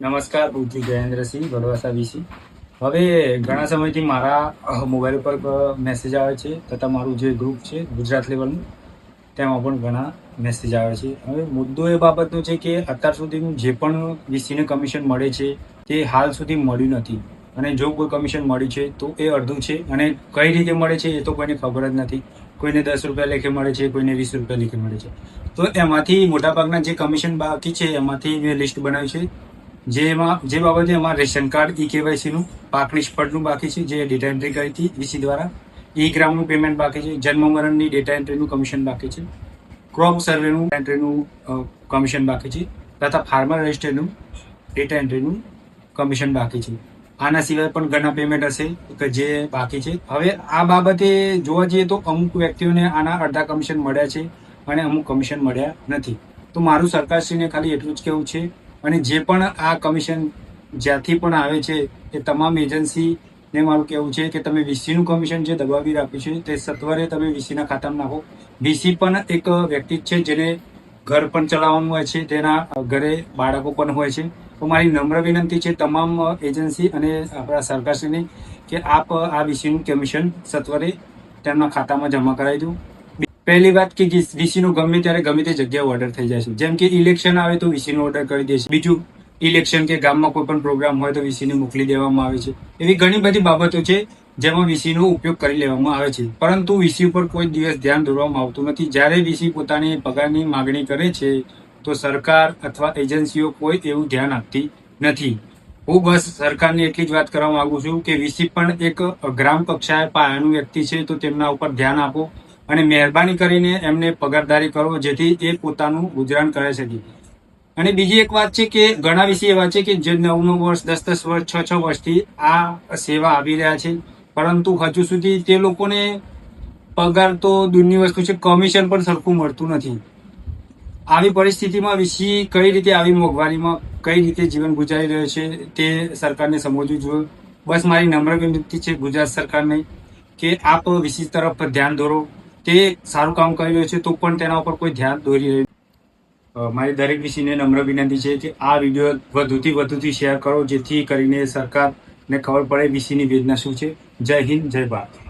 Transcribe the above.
નમસ્કાર, હું છું જયેન્દ્રસિંહ વડવાસા વીસી. હવે ઘણા સમયથી મારા મોબાઈલ પર મેસેજ આવે છે તથા મારું જે ગ્રુપ છે ગુજરાત લેવલનું તેમાં પણ ઘણા મેસેજ આવે છે. હવે મુદ્દો એ બાબતનો છે કે અત્યાર સુધીનું જે પણ વીસીને કમિશન મળે છે તે હાલ સુધી મળ્યું નથી, અને જો કોઈ કમિશન મળ્યું છે તો એ અડધું છે, અને કઈ રીતે મળે છે એ તો કોઈને ખબર જ નથી. કોઈને 10 રૂપિયા લેખે મળે છે, કોઈને 20 રૂપિયા લેખે મળે છે. તો એમાંથી મોટાભાગના જે કમિશન બાકી છે એમાંથી મેં લિસ્ટ બનાવ્યું છે. જે બાબતે એમાં રેશન કાર્ડ ઈ-કેવાયસીનું પાક નિષ્ફળનું બાકી છે, જે ડેટા એન્ટ્રી કરી હતી વીસી દ્વારા. ઈ-ગ્રામનું પેમેન્ટ બાકી છે, જન્મ મરણની ડેટા એન્ટ્રીનું કમિશન બાકી છે, ક્રોપ સર્વેનું એન્ટ્રીનું કમિશન બાકી છે, તથા ફાર્મર રજિસ્ટરનું ડેટા એન્ટ્રીનું કમિશન બાકી છે. આના સિવાય પણ ઘણા પેમેન્ટ હશે કે જે બાકી છે. હવે આ બાબતે જોવા જઈએ તો અમુક વ્યક્તિઓને આના અડધા કમિશન મળ્યા છે અને અમુક કમિશન મળ્યા નથી. તો મારું સરકારશ્રીને ખાલી એટલું જ કહેવું છે, અને જે પણ આ કમિશન જ્યાંથી પણ આવે છે એ તમામ એજન્સીને મારું કહેવું છે કે તમે વીસીનું કમિશન જે દબાવી રાખ્યું છે તે સત્વરે તમે વીસીના ખાતામાં નાખો. વીસી પણ એક વ્યક્તિ છે જેને ઘર પણ ચલાવવાનું હોય છે, તેના ઘરે બાળકો પણ હોય છે. તો મારી નમ્ર વિનંતી છે તમામ એજન્સી અને આપણા સરકારશ્રીને કે આપ આ વીસીનું કમિશન સત્વરે તેમના ખાતામાં જમા કરાવી દો. પહેલી વાત કે વીસીનો ગમે ત્યારે ગમે તે જગ્યાએ ઓર્ડર થઈ જાય છે. જેમ કે ઇલેક્શન આવે તો વીસીનો ઓર્ડર કરી દે છે. બીજું, ઇલેક્શન કે ગામમાં કોઈ પણ પ્રોગ્રામ હોય તો વીસીને મોકલી દેવામાં આવે છે. એવી ઘણી બધી બાબતો છે જેમાં વીસીનો ઉપયોગ કરી લેવામાં આવે છે, પરંતુ વીસી ઉપર કોઈ દિવસ ધ્યાન દોરવામાં આવતું નથી. જ્યારે વીસી પોતાની પગારની માગણી કરે છે તો સરકાર અથવા એજન્સીઓ કોઈ એવું ધ્યાન આપતી નથી. હું બસ સરકારને એટલી જ વાત કરવા માંગુ છું કે વીસી પણ એક ગ્રામ કક્ષાએ પાયાનું વ્યક્તિ છે, તો તેમના ઉપર ધ્યાન આપો અને મહેરબાની કરીને એમને પગારદારી કરો, જેથી એ પોતાનું ગુજરાન કરી શકે. અને બીજી એક વાત છે કે ઘણા વિષય એવા છે કે જે 9 વર્ષ, 10 વર્ષ, 6 વર્ષથી આ સેવા આવી રહ્યા છે, પરંતુ હજુ સુધી તે લોકોને પગાર તો દૂરની વસ્તુ છે, કમિશન પણ સરખું મળતું નથી. આવી પરિસ્થિતિમાં વીસી કઈ રીતે આવી મોંઘવારીમાં કઈ રીતે જીવન ગુજારી રહ્યો છે તે સરકારને સમજવું જોઈએ. બસ મારી નમ્ર વિનંતી છે ગુજરાત સરકારને કે આપ વીસી તરફ ધ્યાન દોરો. તે સારું કામ કરી રહ્યો છે તો પણ તેના ઉપર કોઈ ધ્યાન દોરી રહ્યું. મારી દરેક વીસીને નમ્ર વિનંતી છે કે આ વિડીયો વધુથી શેર કરો, જેથી કરીને સરકારને ખબર પડે વીસીની વેદના શું છે. જય હિન્દ, જય ભારત.